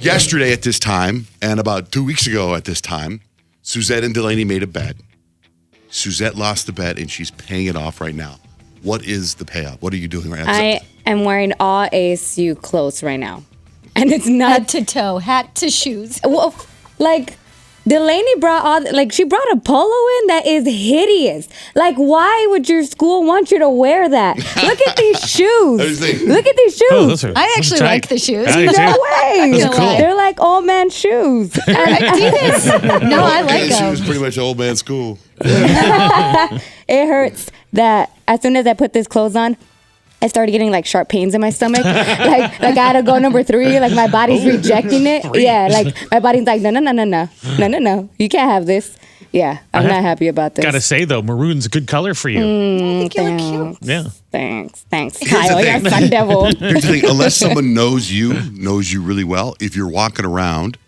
Yesterday at this time, and about 2 weeks ago at this time, Suzette and Delaney made a bet. Suzette lost the bet, and she's paying it off right now. What is the payoff? What are you doing right now? I am wearing all ASU clothes right now. And it's not... Head to toe, hat to shoes. Well, like... Delaney she brought a polo in that is hideous. Like, why would your school want you to wear that? Look at these shoes. Look at these shoes. I actually like the shoes. No way. Those are cool. They're like old man shoes. No, I like them. She was pretty much old man school. It hurts that as soon as I put this clothes on, I started getting like sharp pains in my stomach. like I gotta go number 3. Like my body's rejecting it. Yeah, like my body's like, no. You can't have this. Yeah, I'm not happy about this. Gotta say though, maroon's a good color for you. I think you look cute. Yeah. Thanks, Here's Kyle. the You're thing. sun devil. Here's the thing. Unless someone knows you really well, if you're walking around,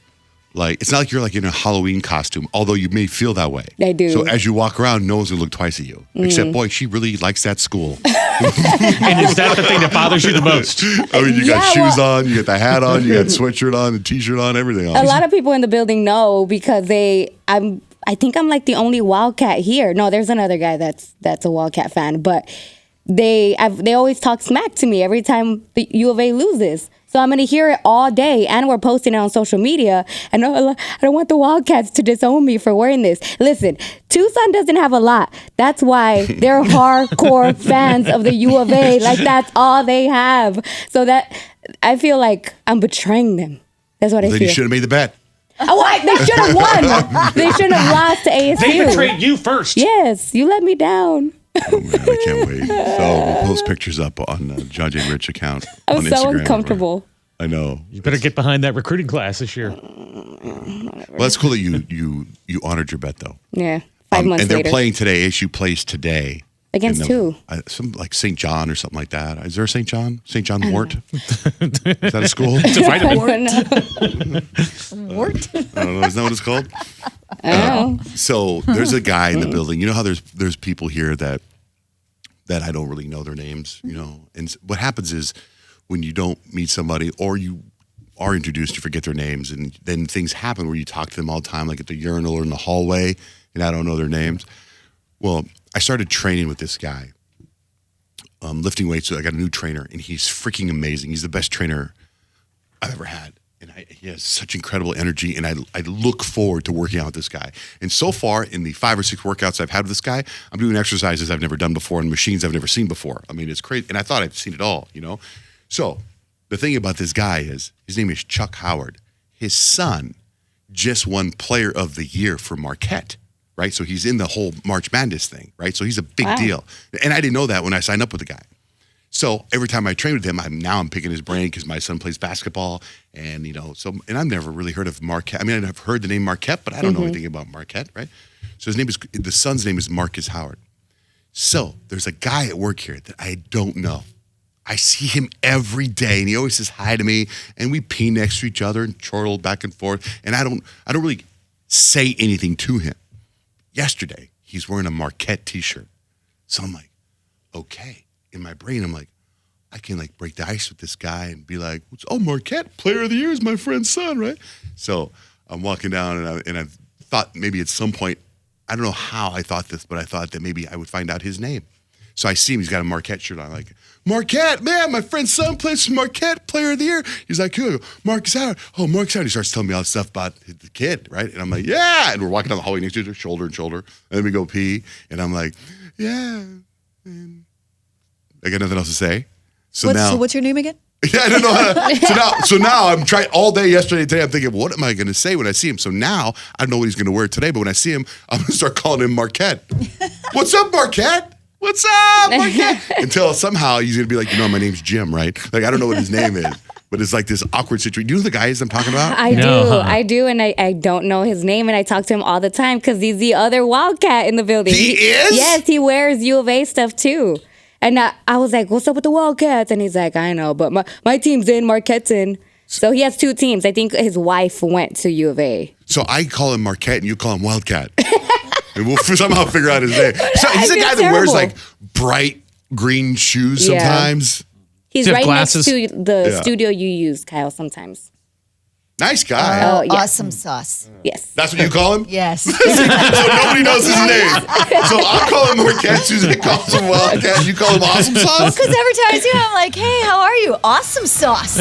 like, it's not like you're like in a Halloween costume, although you may feel that way. I do. So as you walk around, no one's gonna look twice at you. Except, boy, she really likes that school. And is that the thing that bothers you the most? I mean, you got shoes on, you got the hat on, you got sweatshirt on, the t-shirt on, everything on. A lot of people in the building know because I think I'm like the only Wildcat here. No, there's another guy that's a Wildcat fan, but they always talk smack to me every time the U of A loses. So I'm going to hear it all day, and we're posting it on social media. And I don't want the Wildcats to disown me for wearing this. Listen, Tucson doesn't have a lot. That's why they're hardcore fans of the U of A. Like, that's all they have. So that I feel like I'm betraying them. That's what I feel. Then you should have made the bet. Oh, what? They should have won. They shouldn't have lost to ASU. They betrayed you first. Yes, you let me down. Oh, man, I can't wait. So we'll post pictures up on Johnjay Rich account I'm on so Instagram. uncomfortable. I know. You better get behind that recruiting class this year. Well, that's cool that you honored your bet, though. Yeah, 5 months and they're later. playing today. ASU plays today. Against who? Some like St. John or something like that. Is there a St. John? St. John Wart? Is that a school? It's a vitamin. Wart? I don't know. Is that what it's called? Oh. So there's a guy in the building. You know how there's people here that I don't really know their names, you know? And what happens is when you don't meet somebody or you are introduced, you forget their names, and then things happen where you talk to them all the time, like at the urinal or in the hallway, and I don't know their names. Well, I started training with this guy, lifting weights. So I got a new trainer, and he's freaking amazing. He's the best trainer I've ever had. And he has such incredible energy, and I look forward to working out with this guy. And so far, in the 5 or 6 workouts I've had with this guy, I'm doing exercises I've never done before and machines I've never seen before. I mean, it's crazy. And I thought I'd seen it all, you know? So the thing about this guy is, his name is Chuck Howard. His son just won Player of the Year for Marquette, right? So he's in the whole March Madness thing, right? So he's a big deal. And I didn't know that when I signed up with the guy. So every time I train with him, I'm picking his brain because my son plays basketball, and and I've never really heard of Marquette. I mean, I've heard the name Marquette, but I don't know anything about Marquette, right? So the son's name is Marcus Howard. So there's a guy at work here that I don't know. I see him every day, and he always says hi to me, and we pee next to each other and chortle back and forth, and I don't really say anything to him. Yesterday, he's wearing a Marquette t-shirt. So I'm like, okay. In my brain, I'm like, I can like break the ice with this guy and be like, Marquette, Player of the Year is my friend's son, right? So I'm walking down, and I thought maybe at some point, I don't know how I thought this, but I thought that maybe I would find out his name. So I see him, he's got a Marquette shirt on. I'm like, Marquette, man, my friend's son plays for Marquette, Player of the Year. He's like, who? Marcus Howard. Oh, Marcus Howard. He starts telling me all this stuff about the kid, right? And I'm like, yeah. And we're walking down the hallway next to each other, shoulder and shoulder. And then we go pee. And I'm like, yeah. And I got nothing else to say. So what's your name again? Yeah, I don't know how to. So now I'm trying all day yesterday and today. I'm thinking, what am I going to say when I see him? So now I don't know what he's going to wear today, but when I see him, I'm going to start calling him Marquette. What's up, Marquette? What's up, Marquette? Until somehow he's going to be like, my name's Jim, right? Like, I don't know what his name is, but it's like this awkward situation. Do you know the guys I'm talking about? I do, and I don't know his name, and I talk to him all the time because he's the other Wildcat in the building. He is? Yes, he wears U of A stuff too. And I was like, what's up with the Wildcats? And he's like, I know, but my team's in, Marquette's in. So he has 2 teams. I think his wife went to U of A. So I call him Marquette and you call him Wildcat. And we'll somehow figure out his name. So he's a guy that wears like bright green shoes sometimes. He's Does he have right glasses? next to the studio you use, Kyle, sometimes. Nice guy. Oh, yes. Awesome sauce. Yes. That's what you call him? Yes. So nobody knows his name. So I'll call him Marquette. Suzette calls him Wildcat. You call him Awesome Sauce? Because every time I see him, I'm like, hey, how are you? Awesome sauce.